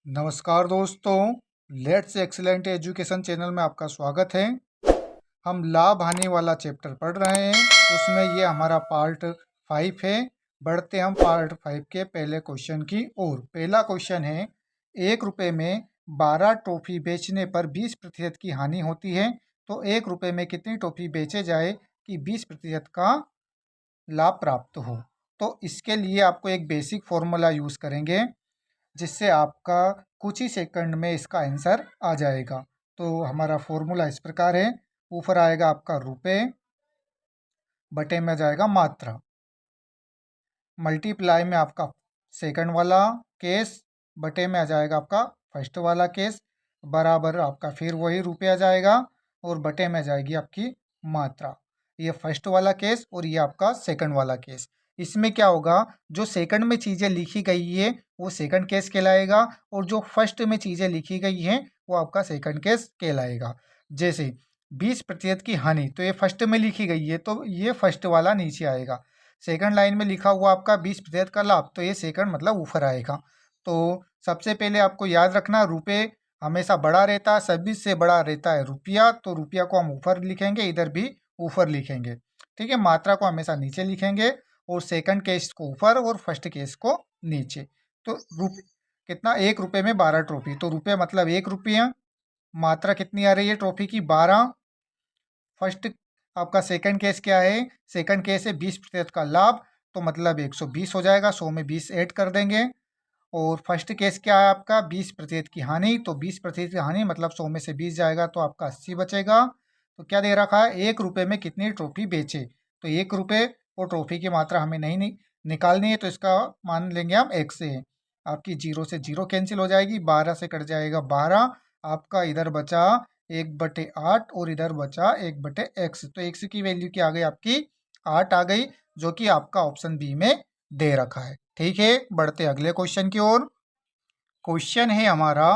नमस्कार दोस्तों, let's excellent education channel में आपका स्वागत है। हम लाभ हानि वाला चैप्टर पढ़ रहे हैं। उसमें ये हमारा पार्ट 5 है। बढ़ते हम पार्ट 5 के पहले क्वेश्चन की ओर। पहला क्वेश्चन है, 1 रुपये में 12 टॉफ़ी बेचने पर 20% की हानि होती है, तो 1 रुपये में कितनी टॉफ़ी बेचे जाए कि 20% का लाभ प्राप्त हो। तो इसके लिए आपको एक बेसिक फॉर्मूला यूज़ करेंगे, जिससे आपका कुछ ही सेकंड में इसका आंसर आ जाएगा। तो हमारा फॉर्मूला इस प्रकार है, ऊपर आएगा आपका रुपए, बटे में जाएगा मात्रा, मल्टीप्लाई में आपका सेकंड वाला केस, बटे में आ जाएगा आपका फर्स्ट वाला केस, बराबर आपका फिर वही रुपये आ जाएगा और बटे में जाएगी आपकी मात्रा। ये फर्स्ट वाला केस और ये आपका सेकंड वाला केस। इसमें क्या होगा, जो सेकंड में चीज़ें लिखी गई है वो सेकंड केस कहलाएगा, और जो फर्स्ट में चीज़ें लिखी गई हैं वो आपका सेकंड केस कहलाएगा। जैसे 20% की हानि, तो ये फर्स्ट में लिखी गई है तो ये फर्स्ट वाला नीचे आएगा। सेकंड लाइन में लिखा हुआ आपका 20% का लाभ, तो ये सेकंड मतलब ऊपर आएगा। तो सबसे पहले आपको याद रखना, रुपये हमेशा बड़ा रहता है, सभी से बड़ा रहता है रुपया, तो रुपया को हम ऊपर लिखेंगे, इधर भी ऊपर लिखेंगे। ठीक है, मात्रा को हमेशा नीचे लिखेंगे और सेकंड केस को ऊपर और फर्स्ट केस को नीचे। तो कितना, 1 रुपये में 12 ट्रॉफी, तो रुपये मतलब 1 रुपया, मात्रा कितनी आ रही है ट्रॉफी की, 12। फर्स्ट आपका सेकंड केस क्या है, सेकंड केस है 20% का लाभ, तो मतलब 120 हो जाएगा, 100 में 20 ऐड कर देंगे। और फर्स्ट केस क्या है आपका, 20% की हानि, तो 20% की हानि मतलब 100 में से 20 जाएगा तो आपका 80 बचेगा। तो क्या दे रखा है, 1 रुपये में कितनी ट्रॉफी बेचे, तो 1 रुपये और ट्रॉफी की मात्रा हमें नहीं निकालनी है, तो इसका मान लेंगे हम x से। आपकी 0 से 0 कैंसिल हो जाएगी, 12 से कट जाएगा 12, आपका इधर बचा 1/8 और इधर बचा 1/x, तो x की वैल्यू क्या आ गई आपकी, 8 आ गई, जो कि आपका ऑप्शन बी में दे रखा है। ठीक है, बढ़ते अगले क्वेश्चन की ओर। क्वेश्चन है हमारा,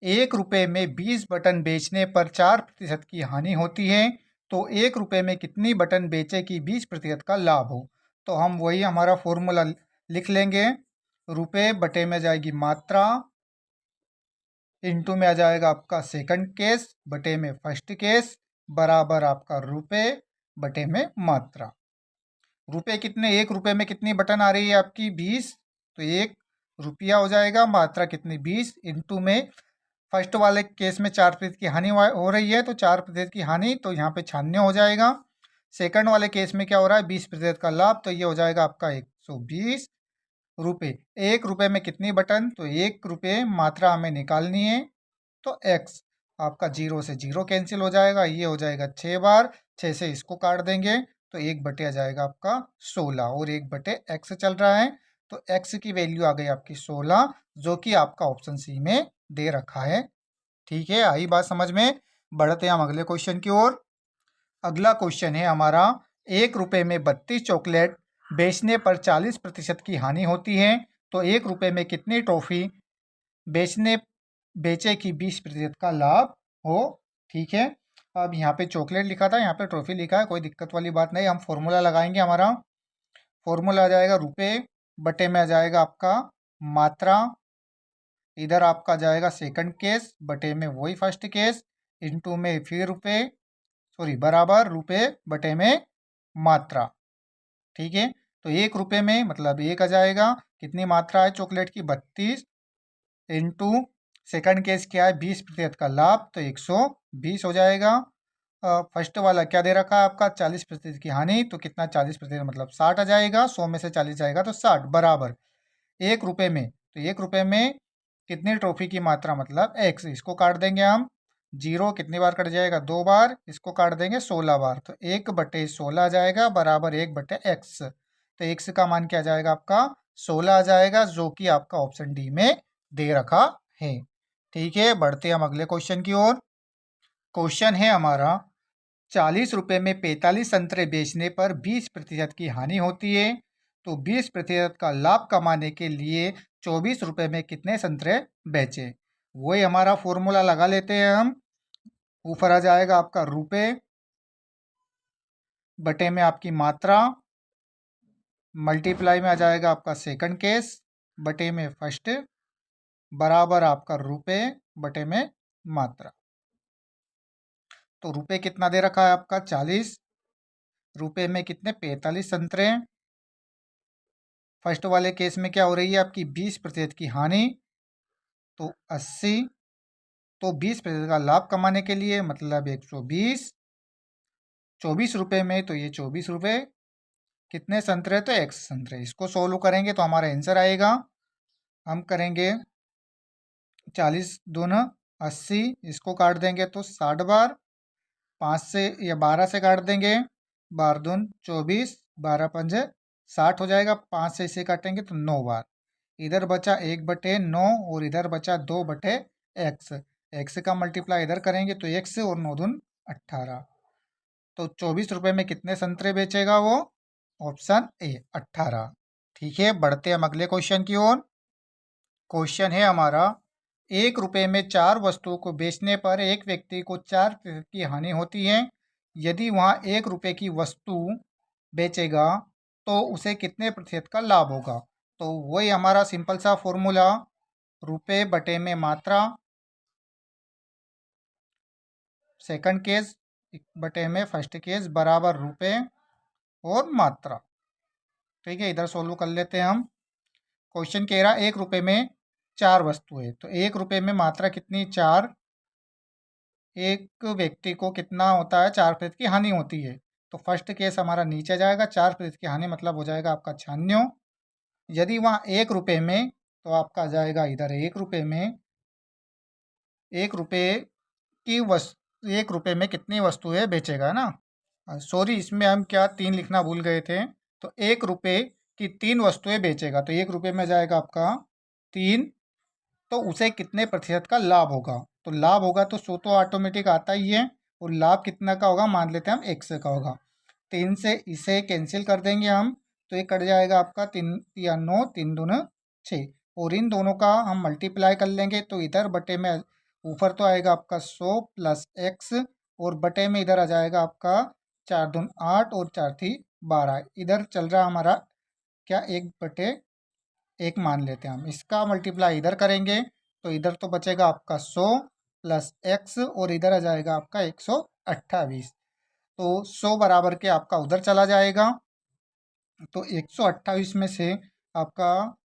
1 रुपये में 20 बटन बेचने पर 4% की हानि होती है, तो 1 रुपये में कितनी बटन बेचे कि 20% का लाभ हो। तो हम वही हमारा फॉर्मूला लिख लेंगे, रुपये बटे में जाएगी मात्रा, इंटू में आ जाएगा आपका सेकंड केस, बटे में फर्स्ट केस, बराबर आपका रुपये बटे में मात्रा। रुपये कितने, 1 रुपये में कितनी बटन आ रही है आपकी, 20, तो 1 रुपया हो जाएगा, मात्रा कितनी 20, इंटू में फर्स्ट वाले केस में 4% की हानि हो रही है, तो 4% की हानि, तो यहाँ पे 96 हो जाएगा। सेकंड वाले केस में क्या हो रहा है, 20% का लाभ, तो ये हो जाएगा आपका 120 रुपये। 1 रुपये में कितनी बटन, तो 1 रुपये, मात्रा हमें निकालनी है, तो x आपका 0 से 0 कैंसिल हो जाएगा, ये हो जाएगा 6 बार, 6 से इसको काट देंगे, तो 1 बटे आ जाएगा आपका 16, और 1/x चल रहा है, तो x की वैल्यू आ गई आपकी 16, जो कि आपका ऑप्शन सी में दे रखा है। ठीक है, आई बात समझ में। बढ़ते हैं हम अगले क्वेश्चन की ओर। अगला क्वेश्चन है हमारा, 1 रुपये में 32 चॉकलेट बेचने पर 40% की हानि होती है, तो 1 रुपये में कितनी टॉफी बेचे कि 20% का लाभ हो। ठीक है, अब यहाँ पे चॉकलेट लिखा था, यहाँ पे ट्रॉफी लिखा है, कोई दिक्कत वाली बात नहीं। हम फॉर्मूला लगाएंगे, हमारा फॉर्मूला आ जाएगा रुपये बटे में आ जाएगा आपका मात्रा, इधर आपका जाएगा सेकंड केस, बटे में वही फर्स्ट केस, इंटू में फिर रुपये, सॉरी बराबर रुपये बटे में मात्रा। ठीक है, तो 1 रुपये में मतलब 1 आ जाएगा, कितनी मात्रा है चॉकलेट की, 32, इंटू सेकंड केस क्या है, 20% का लाभ, तो 120 हो जाएगा। फर्स्ट वाला क्या दे रखा है आपका, 40% की हानि, तो कितना 40% मतलब 60 आ जाएगा, 100 में से 40 जाएगा तो 60, बराबर 1 रुपये में, तो 1 रुपये में कितनी ट्रॉफी की मात्रा मतलब x, इसको काट देंगे हम, 0 कितनी बार कट जाएगा, 2 बार, इसको काट देंगे 16 बार, तो 1/16 आ जाएगा, बराबर 1/x, तो x का मान क्या आ जाएगा आपका 16 आ जाएगा, जो कि आपका ऑप्शन डी में दे रखा है। ठीक है, बढ़ते हम अगले क्वेश्चन की ओर। क्वेश्चन है हमारा, 40 रुपये में 45 संतरे बेचने पर 20% की हानि होती है, तो 20% का लाभ कमाने के लिए 24 रुपये में कितने संतरे बेचे। वही हमारा फॉर्मूला लगा लेते हैं हम, ऊपर आ जाएगा आपका रुपये बटे में आपकी मात्रा, मल्टीप्लाई में आ जाएगा आपका सेकंड केस, बटे में फर्स्ट बराबर आपका रुपए बटे में मात्रा। तो रुपए कितना दे रखा है आपका 40, रुपए में कितने 45 संतरे। फर्स्ट वाले केस में क्या हो रही है आपकी 20% की हानि, तो 80। तो 20% का लाभ कमाने के लिए मतलब 120, 24 रुपये में, तो ये 24 रुपये। कितने संतरे, तो 100 संतरे। इसको सोल्व करेंगे तो हमारा आंसर आएगा, हम करेंगे 40 दूना 80, इसको काट देंगे तो 60 बार, 5 से या 12 से काट देंगे, 12 दून 24, 12 पंजे 60 हो जाएगा, 5 से इसे काटेंगे तो 9 बार। इधर बचा 1/9 और इधर बचा 2/x। x का मल्टीप्लाई इधर करेंगे तो x और 9 दून 18। तो 24 रुपये में कितने संतरे बेचेगा वो, ऑप्शन ए 18। ठीक है, बढ़ते हैं हम अगले क्वेश्चन की ओर। क्वेश्चन है हमारा, 1 रुपये में 4 वस्तुओं को बेचने पर एक व्यक्ति को 4% की हानि होती है। यदि वहाँ 1 रुपये की वस्तु बेचेगा तो उसे कितने प्रतिशत का लाभ होगा। तो वही हमारा सिंपल सा फॉर्मूला, रुपये बटे में मात्रा, सेकंड केस बटे में फर्स्ट केस बराबर रुपये और मात्रा। ठीक है, इधर सोल्व कर लेते हैं हम। क्वेश्चन कह रहा 1 रुपये में 4 वस्तुएं, तो 1 रुपये में मात्रा कितनी 4, एक व्यक्ति को कितना होता है 4% की हानि होती है। तो फर्स्ट केस हमारा नीचे जाएगा, 4% की हानि मतलब हो जाएगा आपका 96। यदि वहाँ 1 रुपये में, तो आपका जाएगा इधर 1 रुपये में, 1 रुपये की वस्तु, 1 रुपये में कितनी वस्तुएं बेचेगा ना। सॉरी, इसमें हम क्या 3 लिखना भूल गए थे। तो 1 रुपये की 3 वस्तुएं बेचेगा, तो 1 रुपये में जाएगा आपका 3। तो उसे कितने प्रतिशत का लाभ होगा। तो लाभ होगा तो 100 तो ऑटोमेटिक आता ही है, और लाभ कितना का होगा मान लेते हैं हम 1 का होगा। 3 से इसे कैंसिल कर देंगे हम, तो ये कट जाएगा आपका 3 या 9, 3 दूना 6। और इन दोनों का हम मल्टीप्लाई कर लेंगे तो इधर बटे में ऊपर तो आएगा आपका 100 प्लस x, और बटे में इधर आ जाएगा आपका 4 दून 8 और 4 थी 12। इधर चल रहा हमारा क्या 1/1 मान लेते हैं हम। इसका मल्टीप्लाई इधर करेंगे तो इधर तो बचेगा आपका 100 प्लस x, और इधर आ जाएगा आपका 128। तो 100 बराबर के आपका उधर चला जाएगा, तो 128 में से आपका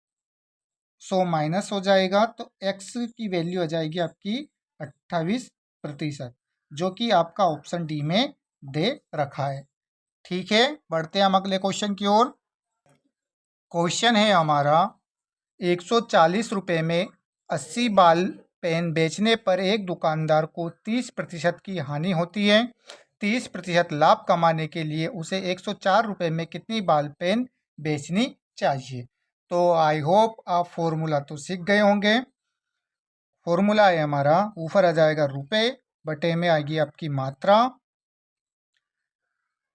100 माइनस हो जाएगा, तो x की वैल्यू आ जाएगी आपकी 28%, जो कि आपका ऑप्शन डी में दे रखा है। ठीक है, बढ़ते हैं हम अगले क्वेश्चन की ओर। क्वेश्चन है हमारा, 140 रुपये में 80 बाल पेन बेचने पर एक दुकानदार को 30% की हानि होती है। 30% लाभ कमाने के लिए उसे 104 रुपये में कितनी बाल पेन बेचनी चाहिए। तो आई होप आप फॉर्मूला तो सीख गए होंगे। फॉर्मूला है हमारा, ऊपर आ जाएगा रुपये बटे में आएगी आपकी मात्रा,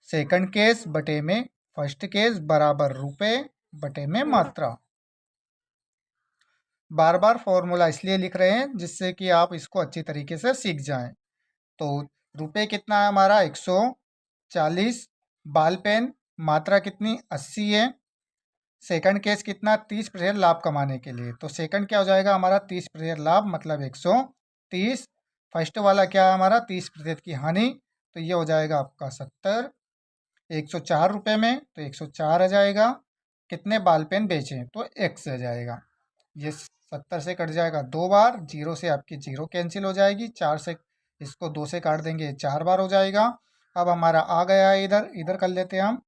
सेकंड केस बटे में फर्स्ट केस बराबर रुपये बटे में मात्रा। बार बार फॉर्मूला इसलिए लिख रहे हैं जिससे कि आप इसको अच्छी तरीके से सीख जाएं। तो रुपये कितना है हमारा 140, बाल पेन मात्रा कितनी 80 है, सेकंड केस कितना 30% लाभ कमाने के लिए। तो सेकंड क्या हो जाएगा हमारा 30% लाभ मतलब 130। फर्स्ट वाला क्या है हमारा 30% की हानि, तो ये हो जाएगा आपका 70। 104 रुपये में तो 104 आ जाएगा। कितने बाल पेन बेचें तो x आ जाएगा। ये 70 से कट जाएगा 2 बार, 0 से आपकी 0 कैंसिल हो जाएगी, 4 से इसको 2 से काट देंगे 4 बार हो जाएगा। अब हमारा आ गया है इधर, इधर कर लेते हैं हम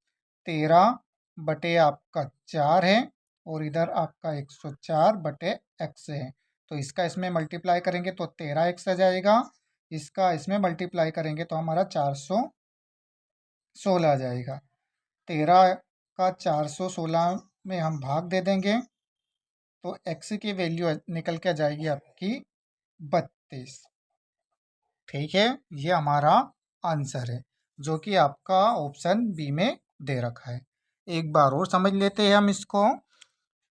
13 बटे आपका 4 है, और इधर आपका 104 बटे x है। तो इसका इसमें मल्टीप्लाई करेंगे तो 13x आ जाएगा, इसका इसमें मल्टीप्लाई करेंगे तो हमारा 416 आ जाएगा। 13 का 416 में हम भाग दे देंगे तो x की वैल्यू निकल के आ जाएगी आपकी 32। ठीक है, ये हमारा आंसर है, जो कि आपका ऑप्शन बी में दे रखा है। एक बार और समझ लेते हैं हम इसको।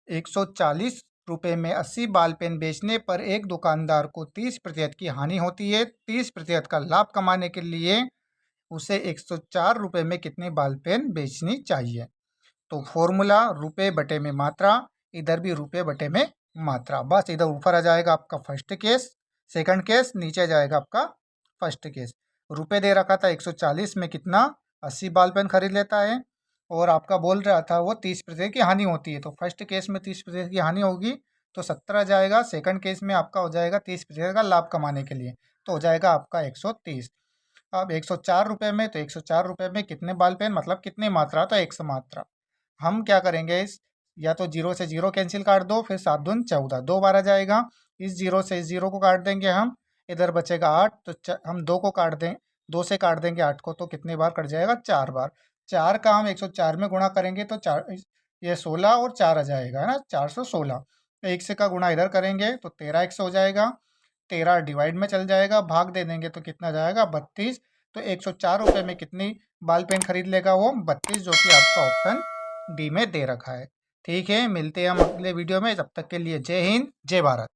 140 रुपये में 80 बाल पेन बेचने पर एक दुकानदार को 30% की हानि होती है। 30% का लाभ कमाने के लिए उसे 104 रुपये में कितनी बाल पेन बेचनी चाहिए। तो फॉर्मूला रुपये बटे में मात्रा, इधर भी रुपये बटे में मात्रा। बस इधर ऊपर आ जाएगा आपका फर्स्ट केस, सेकंड केस, नीचे जाएगा आपका फर्स्ट केस। रुपए दे रखा था 140 में कितना 80 बॉल पेन खरीद लेता है, और आपका बोल रहा था वो 30% की हानि होती है, तो फर्स्ट केस में 30% की हानि होगी तो 17 जाएगा। सेकंड केस में आपका हो जाएगा 30% का लाभ कमाने के लिए, तो हो जाएगा आपका 130। अब 104 रुपये में, तो 104 रुपये में कितने बॉल पेन मतलब कितनी मात्रा, तो 100 मात्रा। हम क्या करेंगे, इस या तो जीरो से जीरो कैंसिल काट दो, फिर 7 दून 14, 2 बार आ जाएगा। इस जीरो से इस जीरो को काट देंगे हम, इधर बचेगा 8, तो हम 2 को काट दें, 2 से काट देंगे 8 को, तो कितनी बार कट जाएगा, 4 बार। 4 का हम 104 में गुणा करेंगे तो 4 ये 16 और 4 आ जाएगा, है ना, 416। एक से का गुणा इधर करेंगे तो 13 100 हो जाएगा, 13 डिवाइड में चल जाएगा, भाग दे देंगे तो कितना जाएगा, 32। तो 104 रुपये में कितनी बॉल पेन खरीद लेगा वो, 32, जो कि आपका ऑप्शन डी में दे रखा है। ठीक है, मिलते हैं हम अगले वीडियो में, तब तक के लिए जय हिंद जय भारत।